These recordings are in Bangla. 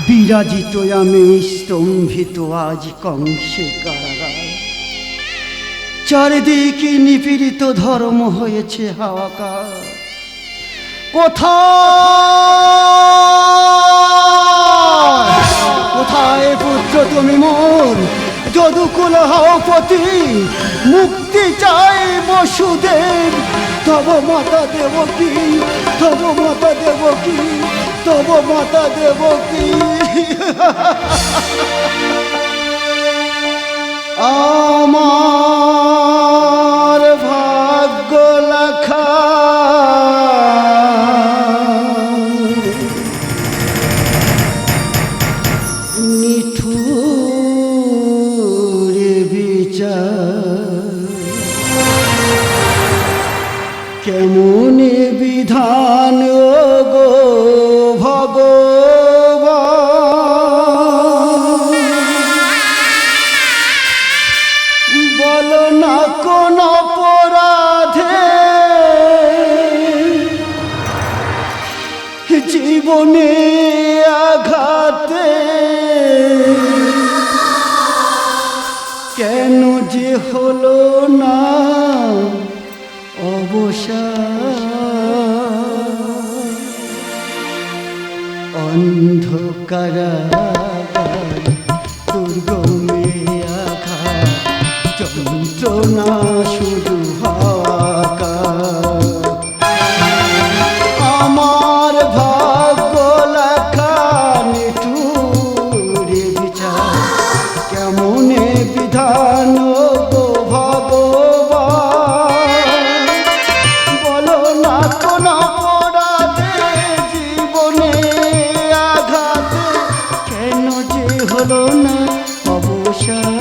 বিরাজিত আমি স্তম্ভিত আজ কংসে কারাগার, চারিদিকে নিপীড়িত ধর্ম হয়েছে হাহাকার। কোথায় পুত্র তুমি মোর, যদুকুল হও পতি, মুক্তি চাই বসুদেব, তব মাতা দেবকী, তব মাতা দেবকী, তব মাতা দেবকী। আমার ভাগ্য লেখা নিঠুর বিচার, কেমন বিধান গো ভগবান, বলো না কোন অপরাধে জীবনে আঘাতে কেন যে হলো না অবসান। অন্ধকারাগার দুর্গমে আঘাত, যন্ত্রণা শুধু হাহাকার। আমার ভাগ্য লেখা নিঠুর বিচার, কেমন বিধান গো ভগবান, বলো না কোন অপরাধে জীবনে আঘাতে কেন যে হলো না অবসান।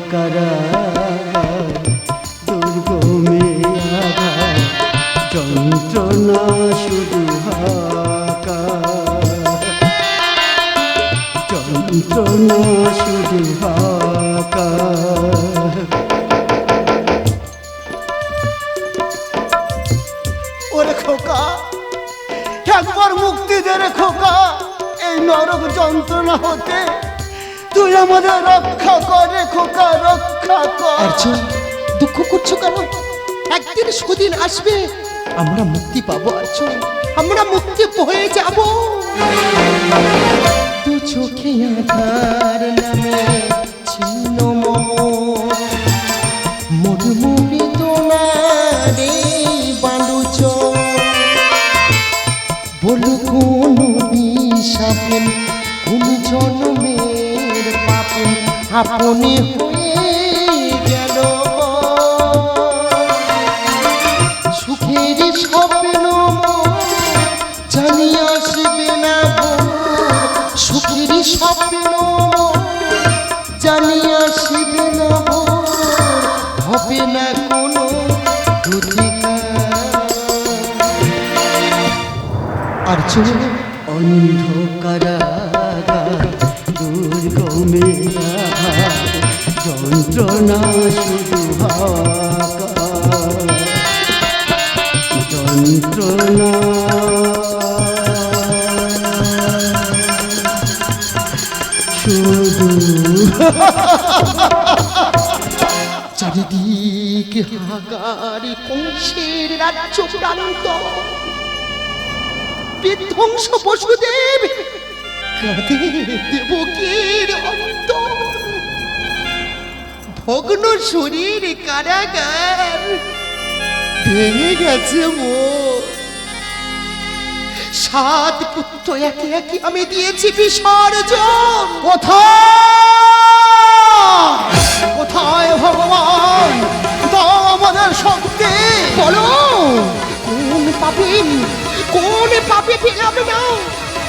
অন্ধকারাগার দুর্গমে আঘাত, যন্ত্রণা শুধু হাহাকার, যন্ত্রণা শুধু হাহাকার। ওরে খোকা, একবার মুক্তি দে রে খোকা, এই নরক যন্ত্রণা হতে তুই আমাদের রক্ষা করে খোকা, রক্ষা কর। অর্জুন, দুঃখ করছো কেন? একদিন সুদিন আসবে, আমরা মুক্তি পাবো অর্জুন, আমরা মুক্তি হয়ে যাব। দু চোখে আধার নামে ছিন্ন মরুমুড়ি তোনারে বালুচ, বলু কোন বিষাপেন, কোন জন্মের পাপেন আপনি হয়ে গেল। সুখের স্বপ্ন জানি আসবে না, সুখের স্বপ্ন জানি আসবে না, হবে না কোনো অর্জুন। অন্ধকারাগার দুর্গমে আঘাত, যন্ত্রণা শুধু হাহাকার, যন্ত্রণা শুধু। চারিদিকে হাহাকার, কংসের রাজ্য প্রান্ত, বিধ্বংস বসুদেব কাঁদে দেবকীর অন্তর, ভগ্ন শরীর কারাগার ভেঙে গেছে মোর। 7 পুত্র একে একে আমি দিয়েছি বিসর্জন। কোথায় ভগবান, দাও আমাদের শক্তি, বলো কোন পাপে পেলাম না,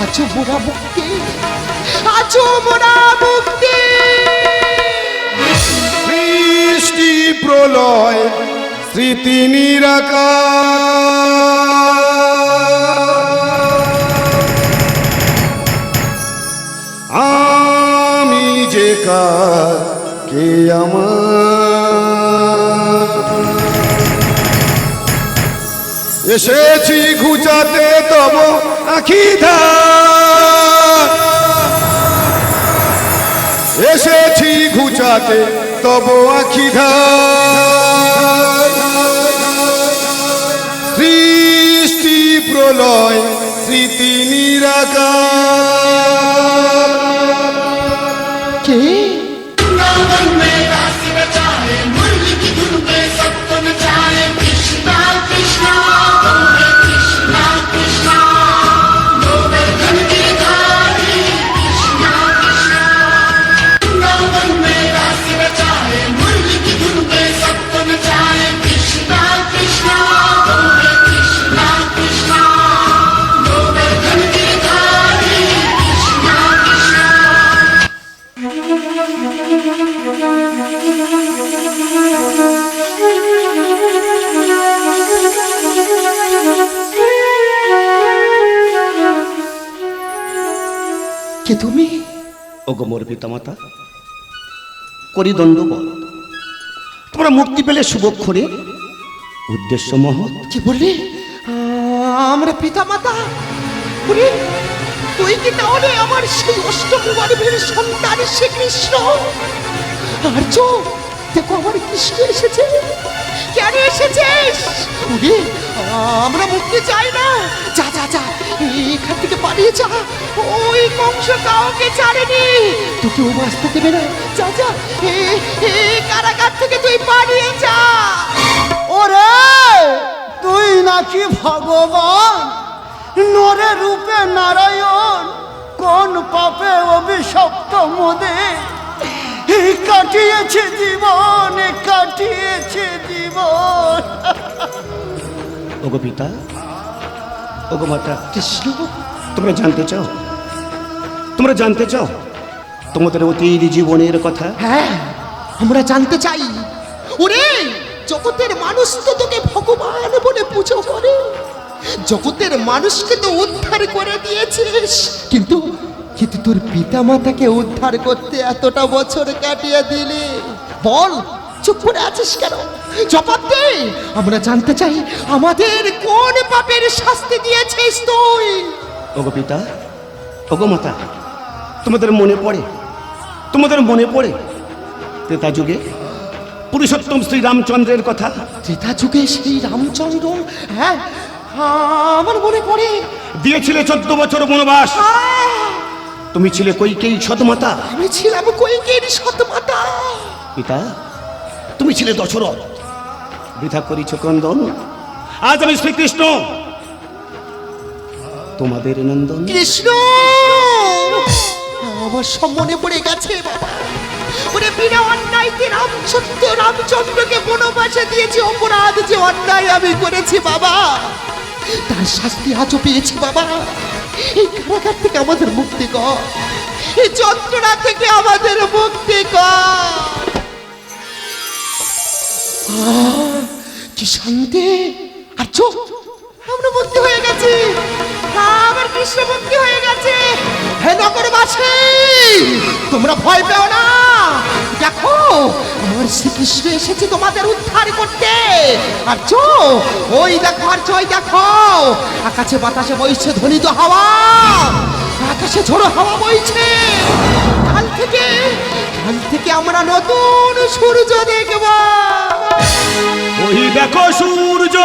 আজ মোরা মুক্তি, আজ মোরা মুক্তি। সৃষ্টি প্রলয় স্মৃতি নিরাকার, আমি যে কার কে আমার এসেছি ঘুচাতে তব আখি ধার এসেছি ঘুচাতে তব আখি ধার সৃষ্টি প্রলয় স্মৃতি নিরাকার কে वृंदावन में रास रचाए मुरली की धुन पे सबको नचाए कृष्णा कृष्णा बोले कृष्णा कृष्णा गोवर्धन गिरधारी कृष्णा कृष्णा वृंदावन में रास रचाए मुरली की धुन पे सबको नचाए कृष्णा कृष्णा बोले कृष्णा कृष्णा गोवर्धन गिरधारी कृष्णा कृष्णा কে তুমি? ওগো মোর পিতামাতা, করি দণ্ডবত। তোমরা মুক্তি পেলে শুভক্ষরে, উদ্দেশ্য মহৎ। কি বললি? আমরা পিতা মাতা? ওরে, তুই কি তাহলে আমার সেই অষ্টম গর্ভের সন্তান শ্রীকৃষ্ণ? আর্য, দেখো আমার কৃষ্ণ এসেছে। কেন এসেছিস? ওরে, আমরা মুক্তি চাই না। যা যা যা, এখান থেকে পালিয়ে যা। ওই কংস কাউকে ছাড়েনি, তোকে ও বাঁচতে দেবে না। যা যা, এই কারাগার থেকে তুই পালিয়ে যা। ওরে, তুই নাকি ভগবান, নরে রূপে নারায়ণ, কোন পাপে অভিশপ্ত মোদে কাটিয়েছে জীবন, কাটিয়েছে জীবন। ওগো পিতা, ওগো মাতা, কৃষ্ণ, তোমরা জানতে চাও? তোমরা জানতে চাও তোমাদের অতীত জীবনের কথা? হ্যাঁ, আমরা জানতে চাই। ওরে, জগতের মানুষ তো তোকে ভগবান বলে পুজো করে, জগতের মানুষকে তো উদ্ধার করে দিয়েছিস, কিন্তু কিন্তু তোর পিতা মাতাকে উদ্ধার করতে এতটা বছর কাটিয়ে দিলে। বল, চুপ করে আছিস কেন? জবাব দে। আমরা জানতে চাই আমাদের কোন পাপের শাস্তি দিয়েছিস তুই? ওগো পিতা, ওগো মাতা, তোমাদের মনে পড়ে, তোমাদের মনে পড়ে ত্রেতা যুগে পুরুষোত্তম শ্রী রামচন্দ্রের কথা? ত্রেতা যুগে সেই রামচন্দ্র? হ্যাঁ, আমার মনে পড়ে। দিয়েছিলে 14 বছর বনবাস। তুমি ছিলে কৈকেয়ী সৎমাতা। আমি ছিলাম কৈকেয়ীর সৎমাতা। পিতা, তুমি ছিলে দশরথ। বৃথা করিছ ক্রন্দন। আজ আমি শ্রীকৃষ্ণ, তোমাদের নন্দন। কৃষ্ণ, আমার সব মনে পড়ে গেছে বাবা। ওরে, বিনা অন্যায়তে রামচন্দ্রকে বনবাসে দিয়েছি। অপরাধ যে অন্যায় আমি করেছি বাবা, তার শাস্তি আজও পেয়েছি বাবা। এই কারাগার থেকে আমাদের মুক্তি কর, এই যন্ত্রণা থেকে আমাদের মুক্তি কর। কি শান্তি! আর চোখ, আমরা মুক্তি হয়ে গেছি। আমার কৃষ্ণ মুক্তি হয়ে গেছে। হে নগরবাসী, তোমরা ভয় পেও না। দেখো, আমার শ্রীকৃষ্ণ এসেছে তোমাদের উদ্ধার করতে। আর চো, ওই দেখো, আর ওই দেখো, আকাশে বাতাসে বইছে ধ্বনিত হাওয়া, আকাশে ঝোড়ো হাওয়া বইছে। কাল থেকে আমরা নতুন সূর্য দেখব। ওই দেখো সূর্য,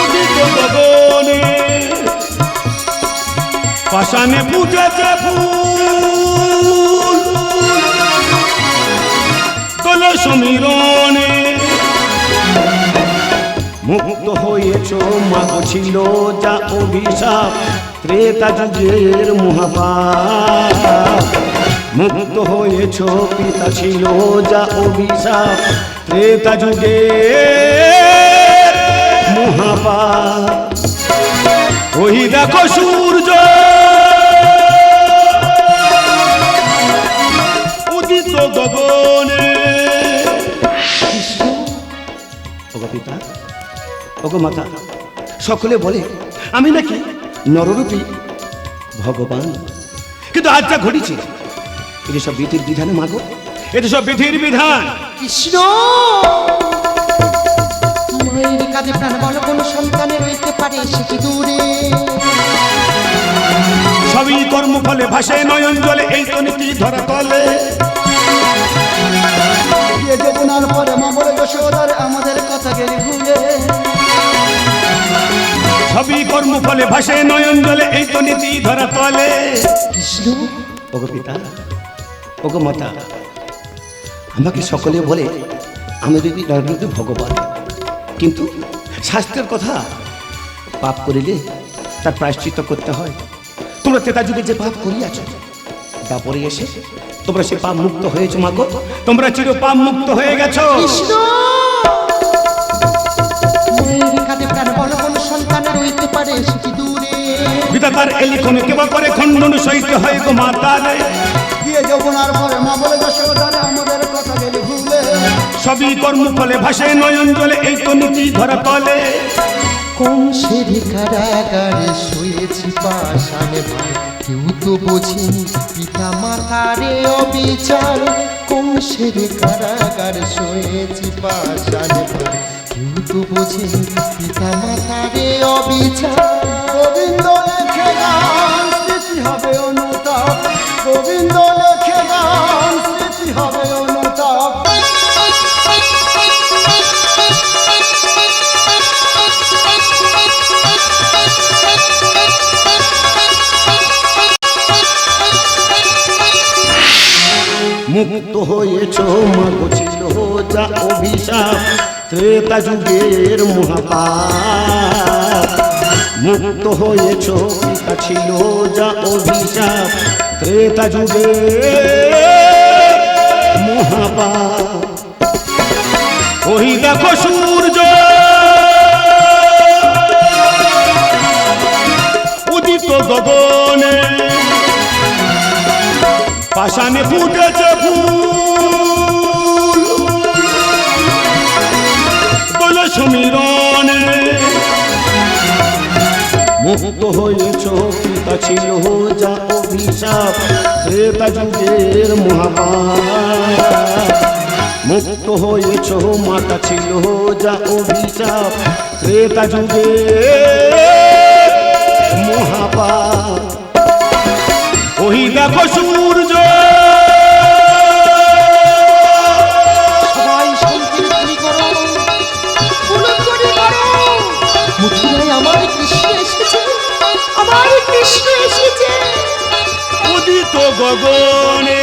উদিত গগনে, পাষাণে ফুটেছে ফুল, তোল সমীরণে। মুক্ত হয়েছ মাগো, ছিল যা অভিশাপ ত্রেতা যুগের মহাপাপ। মুক্ত হয়েছ পিতা, ছিল যা অভিশাপ ত্রেতা যুগের মহাপাপ। ওই দেখো সূর্য, উদিত গগনে। ওগো পিতা, ওগো মাতা, সকলে বলে আমি নাকি নররূপী ভগবান। কিন্তু আজ যা ঘটেছে এটা সব বিধির বিধানে মাগো, এটা সব বিধির বিধান। কৃষ্ণ, মায়ের কাঁধে প্রাণ বলো কোন সন্তানের রইতে পারে সেটি দূরে। সবই কর্মফলে ভাসে নয়ন জলে, এই তো নীতি ধরা তলে। যমুনার পরে মা বলে যশোদার আমাদের কথা গেলে ভুলে। সবই কর্মফলে ভাসে নয়ন জলে, এই তো নীতি ধরা তলে। কৃষ্ণ, ওগো পিতা, ওগো মাতা, আমাকে সকলে বলে আমি যদি রাজনীতি ভগবান, কিন্তু শাস্ত্রের কথা পাপ করিলে তার প্রায়শ্চিত্ত করতে হয়। তোমরা তেতা যুগে যে পাপ করিয়াছ, তারপরে এসে তোমরা সে পাপ মুক্ত হয়েছো মাগো, তোমরা চির পাপ মুক্ত হয়ে গেছো। কৃষ্ণ, মায়ের কাঁধে প্রাণ বলো কোন সন্তানের রইতে পারে সেটি দূরে। বিধাতার এই লিখন কেবা করে খণ্ডন সহিত হয় গো মাতারে। দিয়ে যমুনার পরে মা বলে যশোদারে আমাদের কথা গেলে ভুলে। সবই কর্মফলে ভাসে নয়ন জলে, এই তো নীতি ধরা তলে। কংসের কারাগারে শুয়েছি পাষাণে ভাই, কেউ তো বোঝেনি পিতা মাতারে অবিচার। কংসের কারাগারে শুয়েছি পাষাণে ভাই, কেউ তো বোঝেনি পিতা মাতারে অবিচার। গোবিন্দ লেখে গান স্মৃতি হবে অনুতাপ, গোবিন্দ লেখে গান স্মৃতি হবে অনুতাপ। মুক্ত হয়েছ মাগো ছিল যা অভিশাপ, ত্রেতা যুগের মহাপাপ। মুক্ত হয়েছ পিতা ছিল যা অভিশাপ, ত্রেতা যুগের মহাপাপ। ওই দেখো সূর্য উদিত গগনে, পাষাণে ফুটেছে ফুল বলে সমীরণে। মুক্ত হয়েছ পিতা ছিল যা অভিশাপ, ত্রেতা যুগের মহাপাপ। মুক্ত হয়েছ মাতা ছিল যা অভিশাপ, ত্রেতা যুগের মহাপাপ। ওই দেখো সূর্য সবাই সংকীর্তনী করো, ফুলধ্বনি করো। মথুরায় আমার কৃষ্ণ এসেছে, আমার কৃষ্ণ এসেছে। উদিত গগনে,